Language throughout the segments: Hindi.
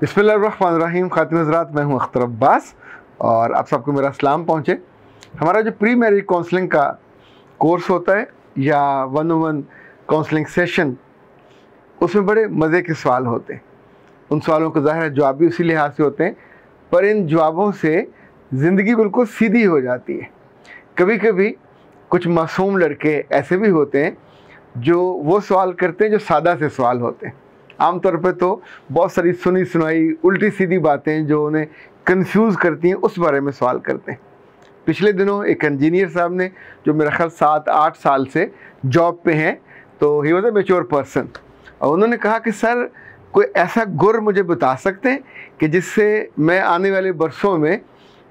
बिस्मिल्लाहिर्रहमानिर्रहीम। खातिन हज़रात, मैं हूं अख्तर अब्बास और आप सबको मेरा सलाम पहुँचे। हमारा जो प्री मैरिज काउंसलिंग का कोर्स होता है या 1-on-1 काउंसलिंग सेशन, उसमें बड़े मज़े के सवाल होते हैं। उन सवालों का ज़ाहिर है जवाब भी उसी लिहाज से होते हैं, पर इन जवाबों से ज़िंदगी बिल्कुल सीधी हो जाती है। कभी कभी कुछ मासूम लड़के ऐसे भी होते हैं जो वो सवाल करते हैं जो सादा से सवाल होते हैं। आमतौर पर तो बहुत सारी सुनी सुनाई उल्टी सीधी बातें जो उन्हें कंफ्यूज करती हैं उस बारे में सवाल करते हैं। पिछले दिनों एक इंजीनियर साहब ने, जो मेरा ख्याल 7-8 साल से जॉब पे हैं, तो he was a mature person, और उन्होंने कहा कि सर, कोई ऐसा गुर मुझे बता सकते हैं कि जिससे मैं आने वाले बरसों में,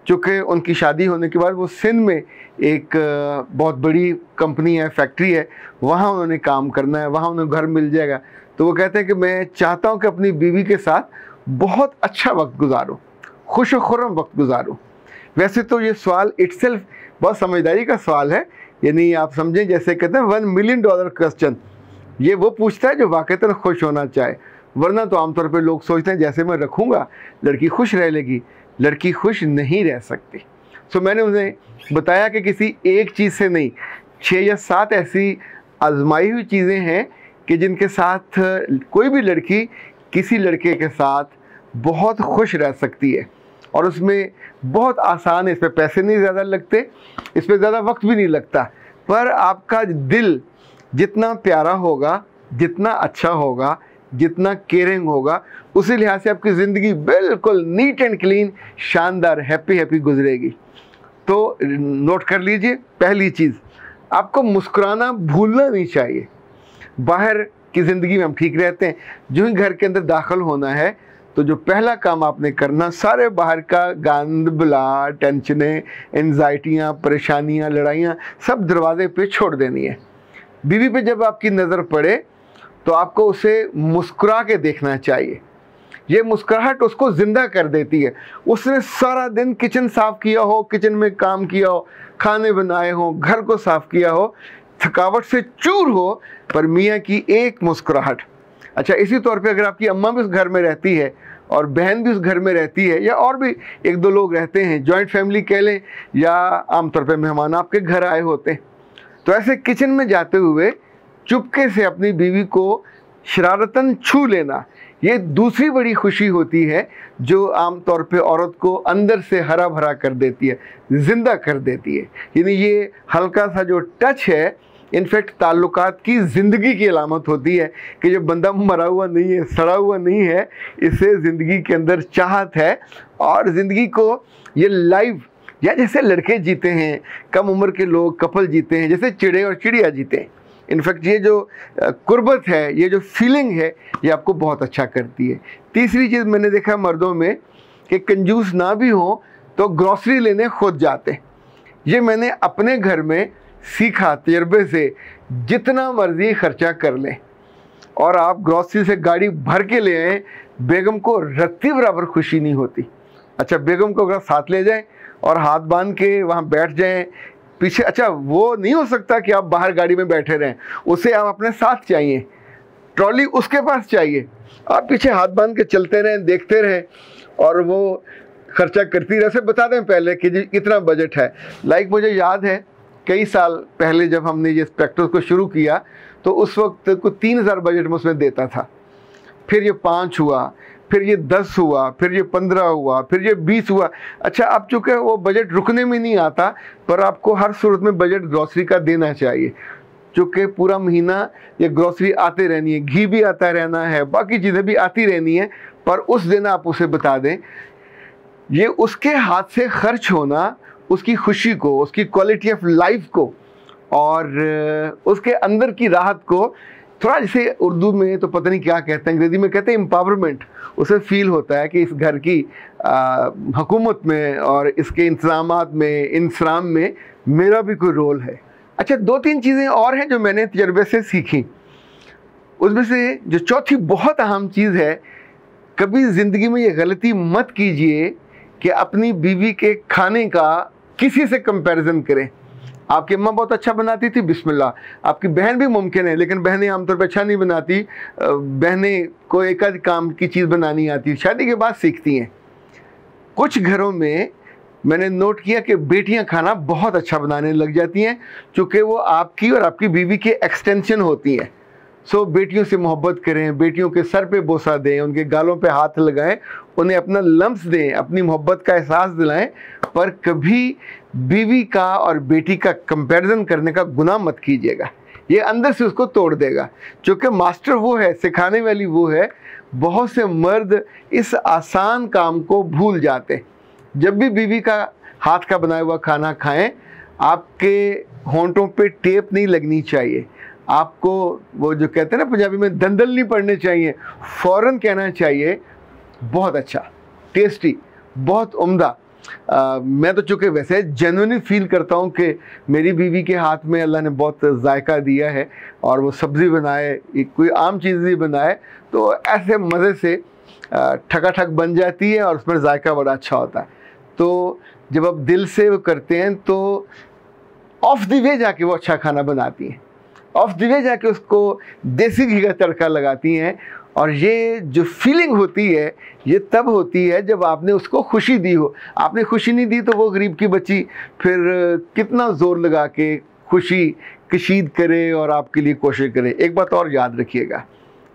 चूँकि उनकी शादी होने के बाद वो सिंध में एक बहुत बड़ी कंपनी है, फैक्ट्री है, वहाँ उन्होंने काम करना है, वहाँ उन्हें घर मिल जाएगा। तो वो कहते हैं कि मैं चाहता हूँ कि अपनी बीवी के साथ बहुत अच्छा वक्त गुजारूँ, खुश व खुर्रम वक्त गुजारूँ। वैसे तो ये सवाल इटसेल्फ बहुत समझदारी का सवाल है, यानी आप समझें जैसे कहते हैं $1 मिलियन क्वेश्चन। ये वो पूछता है जो वाकईतन खुश होना चाहे, वरना तो आमतौर पे लोग सोचते हैं जैसे मैं रखूँगा लड़की खुश रह लेगी। लड़की खुश नहीं रह सकती। सो मैंने उन्हें बताया कि किसी एक चीज़ से नहीं, 6 या 7 ऐसी आजमाई हुई चीज़ें हैं कि जिनके साथ कोई भी लड़की किसी लड़के के साथ बहुत खुश रह सकती है, और उसमें बहुत आसान है। इस पर पैसे नहीं ज़्यादा लगते, इस पर ज़्यादा वक्त भी नहीं लगता, पर आपका दिल जितना प्यारा होगा, जितना अच्छा होगा, जितना केयरिंग होगा, उसी लिहाज से आपकी ज़िंदगी बिल्कुल नीट एंड क्लीन, शानदार, हैप्पी गुजरेगी। तो नोट कर लीजिए, पहली चीज़, आपको मुस्कुराना भूलना नहीं चाहिए। बाहर की ज़िंदगी में हम ठीक रहते हैं, जो ही घर के अंदर दाखिल होना है तो जो पहला काम आपने करना, सारे बाहर का गंद, बला, टेंशनें, एंजाइटियाँ, परेशानियाँ, लड़ाइयाँ सब दरवाजे पे छोड़ देनी है। बीवी पे जब आपकी नज़र पड़े तो आपको उसे मुस्कुरा के देखना चाहिए। ये मुस्कुराहट उसको ज़िंदा कर देती है। उसने सारा दिन किचन साफ़ किया हो, किचन में काम किया हो, खाने बनाए हो, घर को साफ़ किया हो, थकावट से चूर हो, पर मियाँ की एक मुस्कुराहट। अच्छा, इसी तौर पे अगर आपकी अम्मा भी उस घर में रहती है और बहन भी उस घर में रहती है, या और भी 1-2 लोग रहते हैं, जॉइंट फैमिली कह लें, या आमतौर पे मेहमान आपके घर आए होते हैं, तो ऐसे किचन में जाते हुए चुपके से अपनी बीवी को शरारतन छू लेना, ये दूसरी बड़ी खुशी होती है जो आमतौर पे औरत को अंदर से हरा भरा कर देती है, ज़िंदा कर देती है। यानी ये हल्का सा जो टच है, इनफैक्ट ताल्लुकात की ज़िंदगी की अलामत होती है कि जो बंदा मरा हुआ नहीं है, सड़ा हुआ नहीं है, इससे ज़िंदगी के अंदर चाहत है, और ज़िंदगी को ये लाइव, या जैसे लड़के जीते हैं, कम उम्र के लोग, कपल जीते हैं, जैसे चिड़े और चिड़िया जीते हैं। इनफैक्ट ये जो कुर्बत है, ये जो फीलिंग है, ये आपको बहुत अच्छा करती है। तीसरी चीज़ मैंने देखा मर्दों में कि कंजूस ना भी हो तो ग्रॉसरी लेने खुद जाते। ये मैंने अपने घर में सीखा तजर्बे से। जितना मर्जी खर्चा कर लें और आप ग्रॉसरी से गाड़ी भर के ले आएँ, बेगम को रत्ती बराबर खुशी नहीं होती। अच्छा, बेगम को अगर साथ ले जाएं और हाथ बांध के वहाँ बैठ जाएं पीछे, अच्छा वो नहीं हो सकता कि आप बाहर गाड़ी में बैठे रहें, उसे आप अपने साथ चाहिए, ट्रॉली उसके पास चाहिए, आप पीछे हाथ बांध के चलते रहें, देखते रहें, और वो खर्चा करती रहे। से बता दें पहले कि जी इतना बजट है। लाइक मुझे याद है कई साल पहले जब हमने ये प्रैक्टिस को शुरू किया, तो उस वक्त को 3000 बजट में उसमें देता था, फिर ये 5 हुआ, फिर ये 10 हुआ, फिर ये 15 हुआ, फिर ये 20 हुआ। अच्छा, अब चूँकि वो बजट रुकने में नहीं आता, पर आपको हर सूरत में बजट ग्रॉसरी का देना चाहिए, चूँकि पूरा महीना ये ग्रॉसरी आते रहनी है, घी भी आता रहना है, बाकी चीज़ें भी आती रहनी है, पर उस दिन आप उसे बता दें, ये उसके हाथ से खर्च होना उसकी खुशी को, उसकी क्वालिटी ऑफ लाइफ को, और उसके अंदर की राहत को, थोड़ा जैसे उर्दू में तो पता नहीं क्या कहते हैं, अंग्रेज़ी में कहते हैं एम्पावरमेंट, उसे फील होता है कि इस घर की हुकूमत में और इसके इंतज़ामात में, इंतज़ाम में मेरा भी कोई रोल है। अच्छा, 2-3 चीज़ें और हैं जो मैंने तजर्बे से सीखी। उसमें से जो चौथी बहुत अहम चीज़ है, कभी ज़िंदगी में ये गलती मत कीजिए कि अपनी बीवी के खाने का किसी से कंपैरिजन करें। आपकी अम्मा बहुत अच्छा बनाती थी, बिस्मिल्लाह। आपकी बहन भी मुमकिन है, लेकिन बहनें आमतौर पर अच्छा नहीं बनाती। बहनें को एक आध काम की चीज़ बनानी आती है, शादी के बाद सीखती हैं। कुछ घरों में मैंने नोट किया कि बेटियां खाना बहुत अच्छा बनाने लग जाती हैं, क्योंकि वो आपकी और आपकी बीवी के एक्सटेंशन होती हैं। सो बेटियों से मोहब्बत करें, बेटियों के सर पे बोसा दें, उनके गालों पे हाथ लगाएं, उन्हें अपना लम्स दें, अपनी मोहब्बत का एहसास दिलाएं, पर कभी बीवी का और बेटी का कंपैरिजन करने का गुनाह मत कीजिएगा। ये अंदर से उसको तोड़ देगा, क्योंकि मास्टर वो है, सिखाने वाली वो है। बहुत से मर्द इस आसान काम को भूल जाते। जब भी बीवी का हाथ का बनाया हुआ खाना खाएं, आपके होंठों पे टेप नहीं लगनी चाहिए। आपको वो जो कहते हैं ना पंजाबी में, दंदल नहीं पड़ने चाहिए, फ़ौरन कहना चाहिए बहुत अच्छा, टेस्टी, बहुत उम्दा। मैं तो चूँकि वैसे जेन्युइनली फील करता हूँ कि मेरी बीवी के हाथ में अल्लाह ने बहुत जायका दिया है, और वो सब्ज़ी बनाए, कोई आम चीज़ भी बनाए, तो ऐसे मज़े से ठकाठक बन जाती है और उसमें जायका बड़ा अच्छा होता है। तो जब आप दिल से वो करते हैं तो ऑफ द वे जाके वो अच्छा खाना बनाती हैं, ऑफ द वे जाके उसको देसी घी का तड़का लगाती हैं। और ये जो फीलिंग होती है, ये तब होती है जब आपने उसको खुशी दी हो। आपने खुशी नहीं दी तो वो गरीब की बच्ची फिर कितना ज़ोर लगा के खुशी कशीद करे और आपके लिए कोशिश करे। एक बात और याद रखिएगा,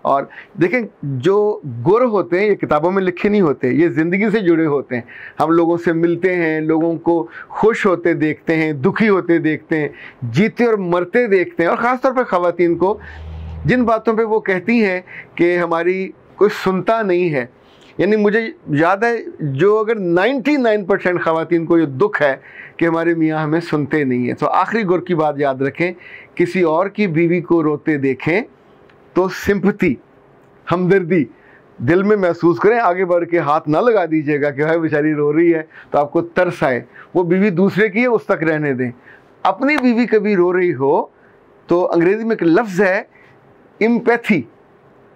और देखें, जो गुर होते हैं ये किताबों में लिखे नहीं होते, ये ज़िंदगी से जुड़े होते हैं। हम लोगों से मिलते हैं, लोगों को खुश होते देखते हैं, दुखी होते देखते हैं, जीते और मरते देखते हैं। और ख़ास तौर पर ख़वातीन को, जिन बातों पे वो कहती हैं कि हमारी कोई सुनता नहीं है, यानी मुझे याद है, जो अगर 99% ख़वातीन को ये दुख है कि हमारे मियाँ हमें सुनते नहीं हैं। तो आखिरी गुर की बात याद रखें, किसी और की बीवी को रोते देखें तो सिंपैथी, हमदर्दी दिल में महसूस करें, आगे बढ़ के हाथ ना लगा दीजिएगा कि भाई बेचारी रो रही है तो आपको तरस आए। वो बीवी दूसरे की है, उस तक रहने दें। अपनी बीवी कभी रो रही हो तो अंग्रेज़ी में एक लफ्ज़ है एम्पैथी,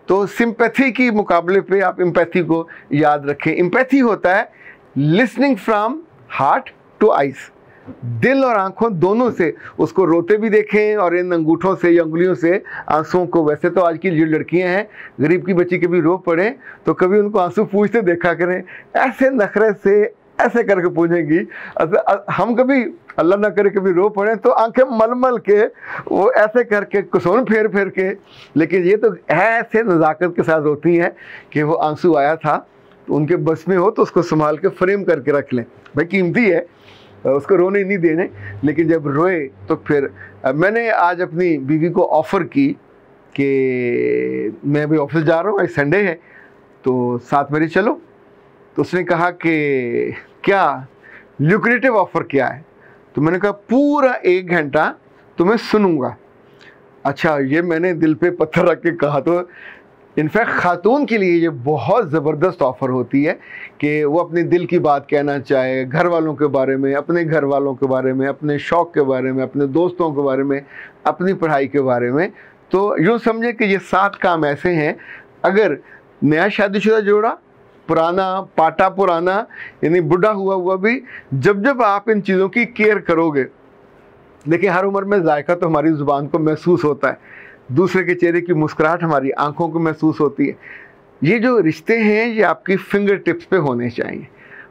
तो सिंपैथी की मुकाबले पे आप एम्पैथी को याद रखें। एम्पैथी होता है listening from heart to eyes, दिल और आंखों दोनों से उसको रोते भी देखें, और इन अंगूठों से या उंगलियों से आंसुओं को। वैसे तो आज की जो लड़कियां हैं, गरीब की बच्ची कभी रो पड़े तो कभी उनको आंसू पूछते देखा करें, ऐसे नखरे से ऐसे करके पूछेंगी। हम कभी अल्लाह ना करे कभी रो पड़े तो आंखें मल मल के, वो ऐसे करके कुसुन फेर फेर के, लेकिन ये तो ऐसे नज़ाकत के साथ रोती हैं कि वो आंसू आया था तो उनके बस में हो तो उसको संभाल के फ्रेम करके रख लें। भाई कीमती है, उसको रोने नहीं देने, लेकिन जब रोए तो फिर। मैंने आज अपनी बीवी को ऑफ़र की कि मैं अभी ऑफिस जा रहा हूँ, आज संडे है तो साथ मेरे चलो। तो उसने कहा कि क्या ल्यूक्रेटिव ऑफ़र क्या है? तो मैंने कहा पूरा 1 घंटा तुम्हें सुनूंगा। अच्छा, ये मैंने दिल पे पत्थर रख के कहा। तो इनफैक्ट ख़ातून के लिए ये बहुत ज़बरदस्त ऑफ़र होती है कि वो अपने दिल की बात कहना चाहे, घर वालों के बारे में, अपने घर वालों के बारे में, अपने शौक़ के बारे में, अपने दोस्तों के बारे में, अपनी पढ़ाई के बारे में। तो यूँ समझे कि ये 7 काम ऐसे हैं, अगर नया शादीशुदा जोड़ा, पुराना पाटा पुराना, यानी बुढ़ा हुआ भी, जब जब आप इन चीज़ों की केयर करोगे। देखिए, हर उम्र में जायका तो हमारी ज़ुबान को महसूस होता है, दूसरे के चेहरे की मुस्कुराहट हमारी आंखों को महसूस होती है। ये जो रिश्ते हैं ये आपकी फिंगर टिप्स पे होने चाहिए,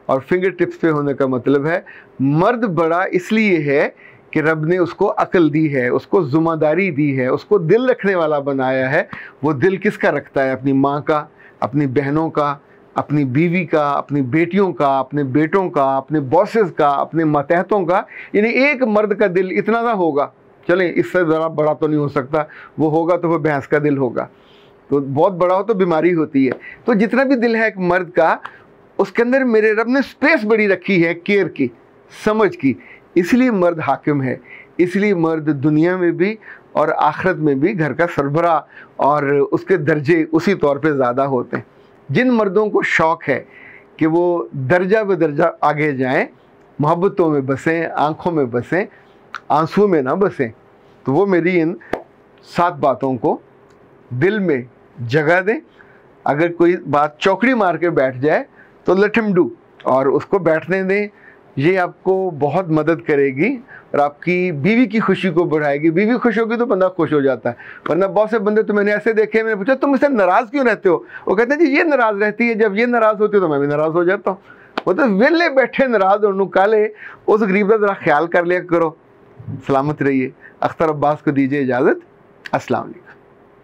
और फिंगर टिप्स पे होने का मतलब है मर्द बड़ा इसलिए है कि रब ने उसको अक्ल दी है, उसको ज़िम्मेदारी दी है, उसको दिल रखने वाला बनाया है। वो दिल किसका रखता है? अपनी माँ का, अपनी बहनों का, अपनी बीवी का, अपनी बेटियों का, अपने बेटों का, अपने बॉसेस का, अपने मातहतों का। यानी एक मर्द का दिल इतना ना होगा, चलें इससे ज़रा बड़ा तो नहीं हो सकता, वो होगा तो वो भैंस का दिल होगा, तो बहुत बड़ा हो तो बीमारी होती है। तो जितना भी दिल है एक मर्द का, उसके अंदर मेरे रब ने स्पेस बड़ी रखी है केयर की, समझ की। इसलिए मर्द हाकिम है, इसलिए मर्द दुनिया में भी और आखिरत में भी घर का सरबरा, और उसके दर्जे उसी तौर पे ज़्यादा होते हैं। जिन मर्दों को शौक़ है कि वो दर्जा ब दर्जा आगे जाएं, मोहब्बतों में बसें, आँखों में बसें, आंसू में ना बसें, तो वो मेरी इन 7 बातों को दिल में जगह दें। अगर कोई बात चौकड़ी मार के बैठ जाए तो लेट हिम डू, और उसको बैठने दें। ये आपको बहुत मदद करेगी और आपकी बीवी की खुशी को बढ़ाएगी। बीवी खुश होगी तो बंदा खुश हो जाता है। वरना बहुत से बंदे तो मैंने ऐसे देखे, मैंने पूछा तुम इससे नाराज़ क्यों रहते हो? वो कहते हैं जी ये नाराज़ रहती है, जब ये नाराज़ होती है तो मैं भी नाराज़ हो जाता हूँ। वो तो वेले बैठे नाराज़ होने काले, उस गरीब का ज़रा ख्याल कर लिया करो। सलामत रहिए। अख्तर अब्बास को दीजिए इजाज़त। अस्सलाम वालेकुम।